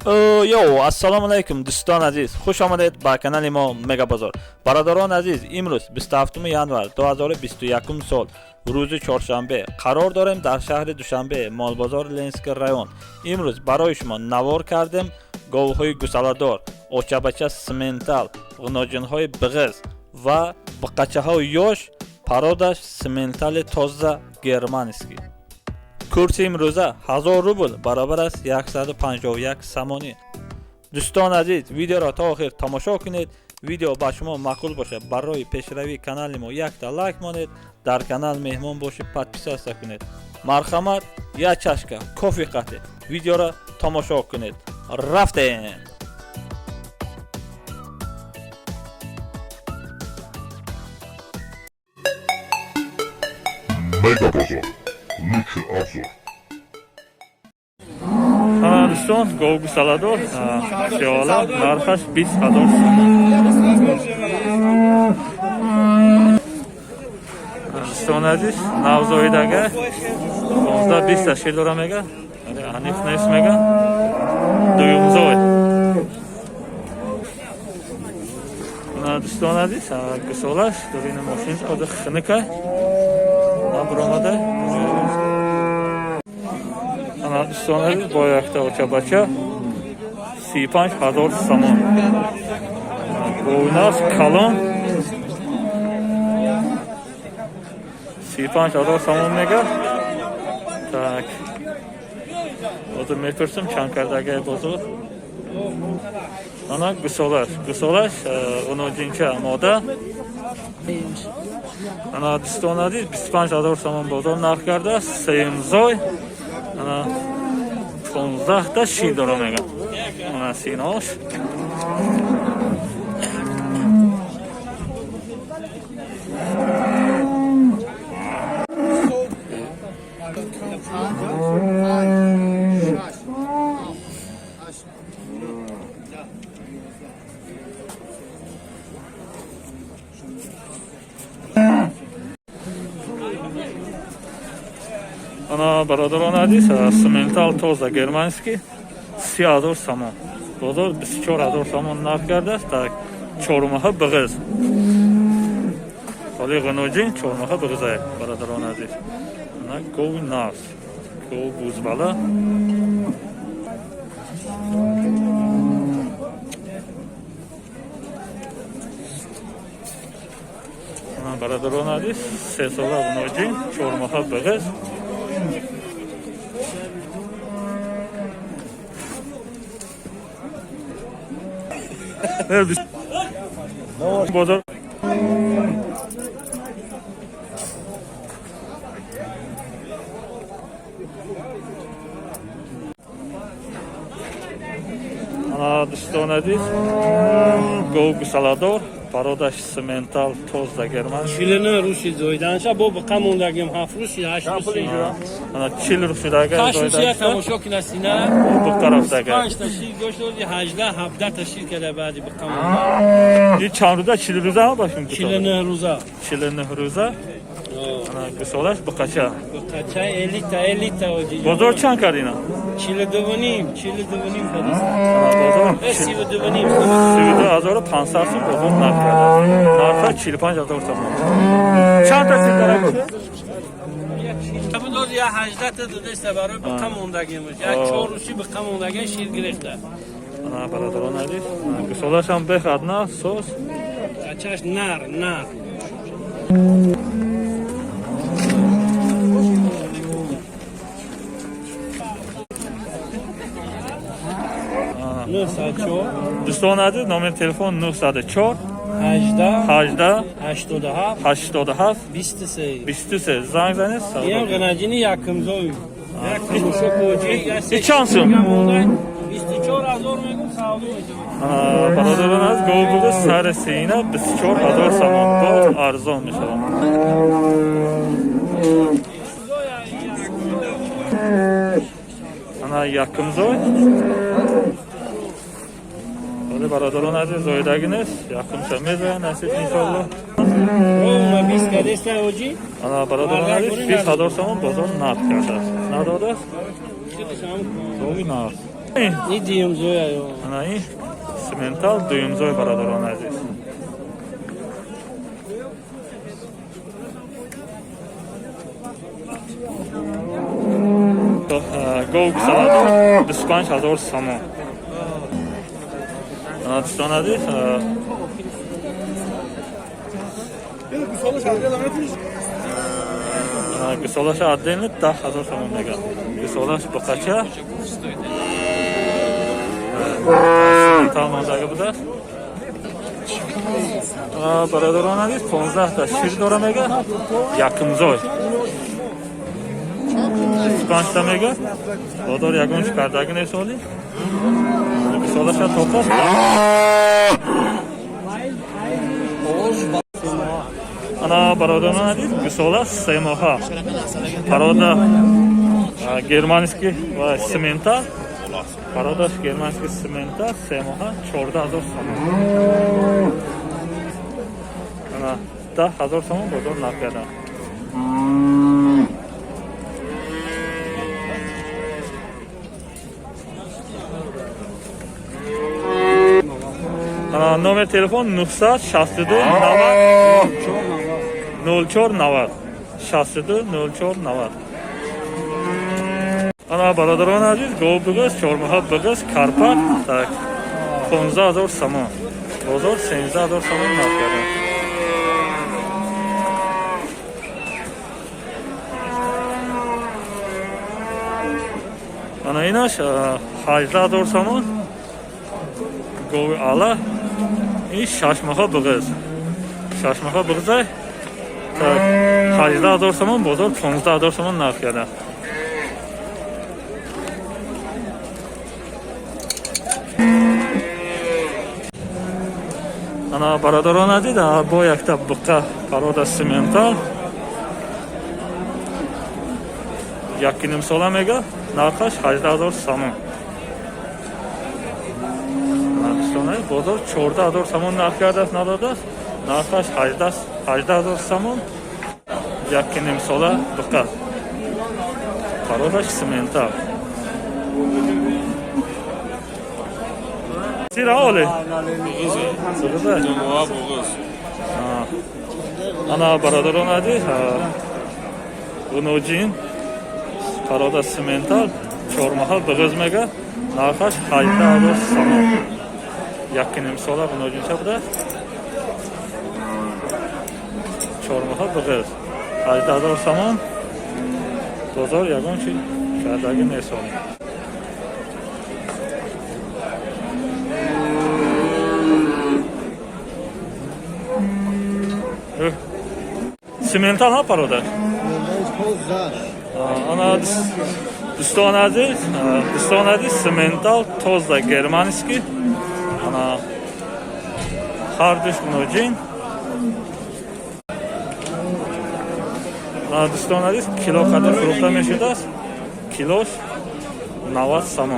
Assalomu alaykum do'ston aziz. Xush omaded ba kanali mo Mega Bozor. Barodaron aziz, imroz 27 yanvar 2021 sol روز چهارشنبه قرار داریم در شهر دوشنبه مال بازار لنسک رایون. امروز برای شما نوار کردیم گاوهای گوساله‌دار، اوچابچه سمنتال، غناجن‌های بغز و بقچه‌های یوش پارودش سمنتال تازه گرمانسکی. کورس امروزه 1000 روبل برابر است 151 سامانی. دوستان عزیز، ویدیو را تا آخر تماشا کنید. ویدیو با شما معقول باشه برای پیشروی کانال ما یک تا لایک مانید، در کانال مهمان باشید، پادپیس کنید. مرحمت یا چشکه کافی قطع ویدیو را تماشا کنید. رفتیم. Mega Bozor. Lütfü Abzor. دوستان گاو گوساله‌دار شیاله نرخش 20,000 سوم. دوستان عزیز نوزاییدگی 15-20 تشکیل داره میگه. حنیف نیست میگه. دویمزای. دوستان عزیز گوساله‌اش دورین ماشین از خنکه نبرامده. دوستان عزیز با یک تا اوچابچه 35,000 سامان. گویناس کلان 35,000 سامان میگه. tak o da میپرسم چند کردگه بزرگ. انا گوساله‌اش اونو جنچه آماده. انا دوستان عزیز 25,000 سامان بازار نرخ کرده. سیمزای انا 15 تا شیر داره میگه. انا سیناش انا برادران عزیز سمنتال توزه گرمانسکی 30,000 سامان بازار 24,000 سامان نرخ کرده است. تا 4 ماه بغز حالی غنوجین 4 ماه بغزه برادران عزیز. انا گوی ناز گوی بوزباله انا برادران عزیز 3 ساله غنوجین 4 ماه بغز. بازار دوستان عزیز گاو گوساله‌دار پارودش سمنتال توزه گرمان شیلنه روشی زویدنشا با بقاموندگیم 7 روشی 8 روشی انا 40 روشی داگه 8 روشی تماشا کنه سینه bu tarafdagi 5 تا شیر گوشت دادی 18 تا شیر کرده بعدی بقاموند این چند روزه 40 روزه ها باشیم شیلنه روزا 49 روزه انا گوساله‌اش بقچه بقچه 50 تا اوجی بازار چند کردینا 42 پدیست بازار 32,500 سوم بازار نرخ کرده. نرخ 45,000 تومان. چند تا شیر داره میشه؟ ابو داد یا 18 تا داده است برای بقاموندگیم یا 4 روشی بقاموندگی شیر گرفته. انا برادران عزیز گوساله‌اش هم بخواد نه سوس بچه‌اش نر دوستان عزیز نامر تلفن 904 18 87 87 23 زنگ زنید. این غناجینی یکم زوی یکم شکوچی چانسون 24,000 میگم سالی برادران از گاو بوده سر سینه 24,000 سامان با ارزان میشه. انا یکم زوی برادران عزیز زایدگی نیست یکم شمیزه نسید انشالله. روما 20 کدسته اوجی انا برادران عزیز 20,000 سامان بازار نرخ کرده است. نداده است؟ رومی نرخ این دیم زویا یو Ana iyi. Simental duyumzoy baradaron aziz. Gov salado 25000 samo. Ana dostan aziz. Qısolaş adını 10000 samo mega. Qısolaş bu qaça? Simental bu da. Baradaron aziz 15 ta şir doramega yakımzoy. 5 ta mega. Bodor yagon çıkardagın esoli. Qısolaşa topa. Ana baradaron aziz qısolaş semoha. Paroda germanski va simental. Paroda germanski simental semoha 14000 so'm. Ana 10000 so'm bozor narxida. Ana nomer telefon 962 0490 62 0490. Ana baradaron aziz gov big'iz, chormaha big'iz, karpat tak 15000 so'm. Bozor 18000 so'm narxida. Ana inash 18000 so'm. Gov ala ish shashmaha big'iz. Shashmaha big'iz tak 18000 so'm, bozor 15000 so'm narxida. Ana baradaron aziz bu yakta buqa paroda simental yakinim solamega narxash 18000 so'm. Sonra bozor 14000 so'm narxida nadoda narxash 18000 so'm yakinim sola buqa paroda simental. Sira ole. Sıkıza. Ana baradaron aziz. Unojin. Paroda simental. Chormaha big'izmega narxash 18000 so'm. Yakinim sola unojin chabda. Chormaha big'iz 18000 so'm. Bozor yagonchi shadagi neson. Simental ha paroda. Ana doston aziz simental tozda germanski. Ana hardish unojin. Ana doston aziz kilo qadar fruqta meshidas. Kilosh 90 so'm.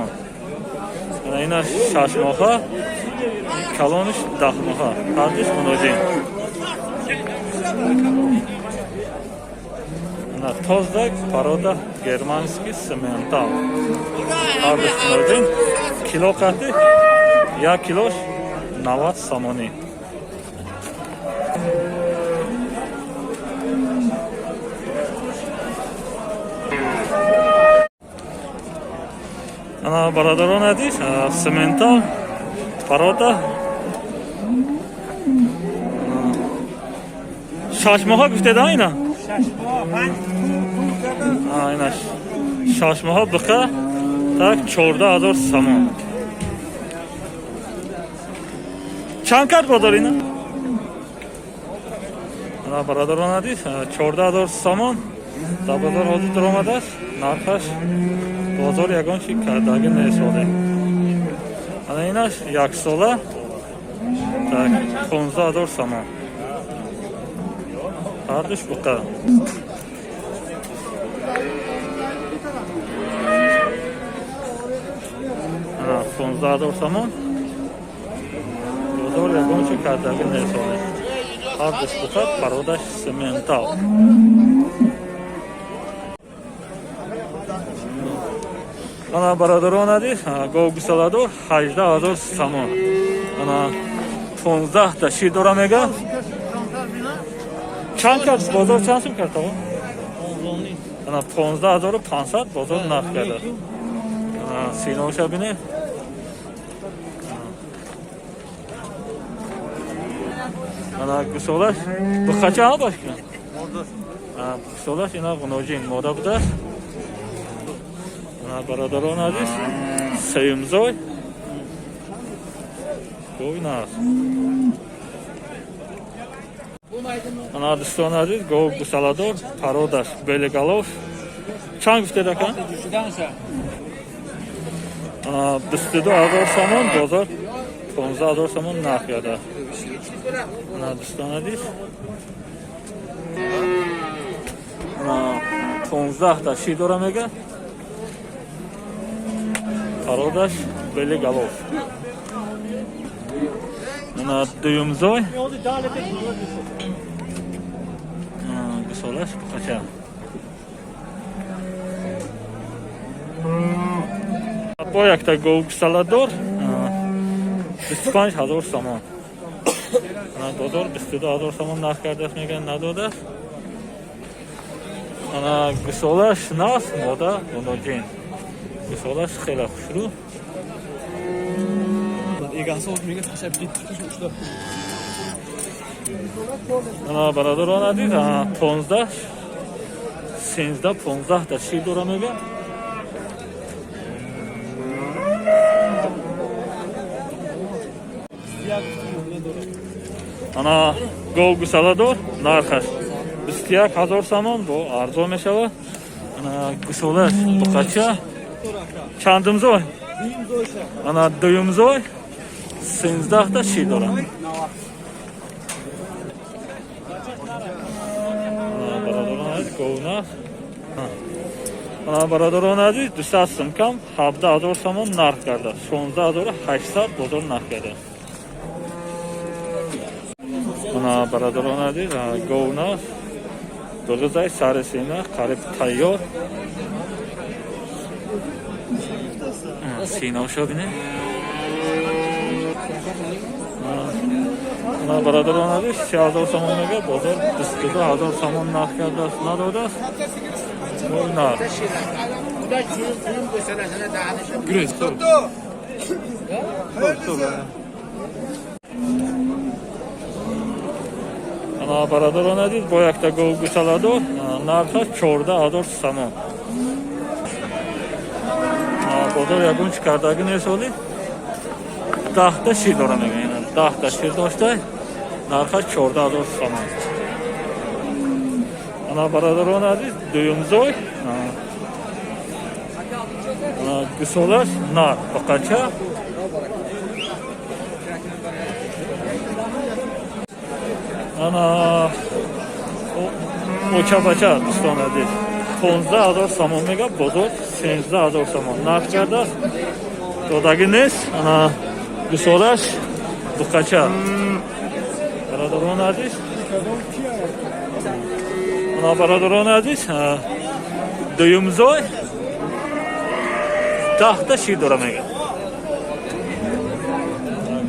Ana ina shashmoha kalonish 10 moha. Hardish unojin. Na tozdak paroda germanski simental. Hardish kilo qati ya kilosh 90 somoni. Ana baradaron aziz simental paroda shashmoha gufteda ayna. Aynen. Şaşmaha bıqa tak 14000 so'm. Çankart bozorina. Ana baradaron aziz 14000 so'm. Zabozor hozir daromadas narxash bozor yagonchi kardagi nesode. Ana inash yaksola tak 15000 so'm. Hardish buqa. Ana 15000 so'm. Bozor yagonchi kardagi nesode. Hardish buqa paroda simental. Ana baradarон азиз, говги саладор 18000 сомон. Ана 15 та шир дора мега. Чанд кард бозор чанд сум кард ава? Ана 15500 бозор нарх карда. Ана синоша бине. Ана гусолаш бахача башка. Гусолаш ина гуножин мода буда. Baradarон азиз, саимзой. Говинас. Ана дӯстон азиз, гов гусаладор, пародаш, белегалов. Чанд гуфтед ака? Ана 22000 сомон, бозор 15000 сомон нарх карда. Ана дӯстон азиз. Ана 15 та ши дора мега. Пародаш белегалов. Ана дуюмзой. Гусолаш қача. Бо якта говг саладор 25000 сомон. Ана бозор 22000 сомон нарх кардаш меган надода. Ана гусолаш нас мода оножин. Gusolash xela xushru. Egasi o'z menga tashlab ketdi. Ana baradarona aziz, 15 senizda 15 ta shir dora mega. Ana говги саладор нархаш 21000 сомон, бо арзон мешава. Ana gusolash buqacha чандымзой. Ана дуюмзой 13 та ши дора. Ана барадарон азиз 200 сум кам 17000 сомон нарх карда. 16800 бозор нарх карда. Ана барадарон азиз говна дозай саресина қариб тайёр. Синоша бине. Ана барадарон азиз 3000 сомон мега бозор 22000 сомон нарх карда. Надодас. Мойна. Грез. Ана барадарон азиз бо якта говги саладор нархаш 14000 сомон. Бозор ягон чӣ кардаги несоли 10 та шир дора мегӯян. 10 та шир дошта нархаш 14000 сомон. Ана барадарон азиз дуюмзой. Ана гусолаш нар бақача. Ана очабача дӯстон азиз 15000 сомон мега бозор 13000 сомон нарх карда. Додаги нест. Ана гусолаш буқача. Барадарон азиз. Ана барадарон азиз дуюмзой 10 та шир дора мега.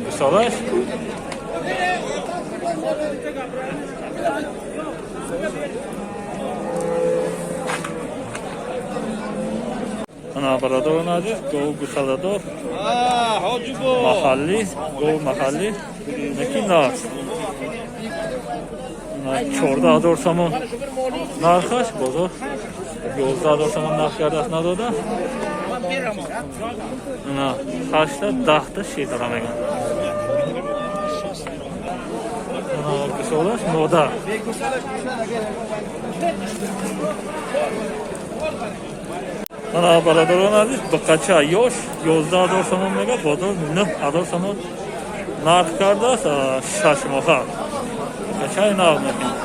Гусолаш Ана барадарон азиз говги саладор маҳаллӣ, гов маҳаллӣ лекин нарх 14000 сомон нархаш бозор 11000 сомон нарх кардааст надода. Ана 8 та 10 та шир дора меган. Ана гусолаш мода. Ана барадарон азиз буқача ёш 11000 сомон мега бозор 9000 сомон нарх кардааст. 6 моҳа буқачаи нав мекунад.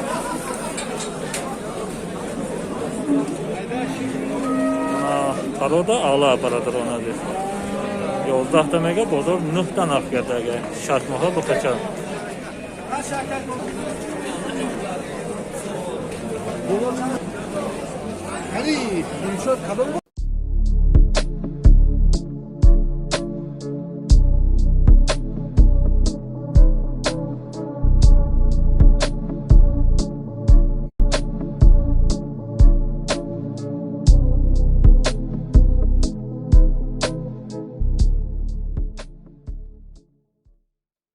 Парода ала барадарон азиз 11 та мега бозор 9 та нарх кардага. 6 моҳа буқача. Hadi, yumuşak kadın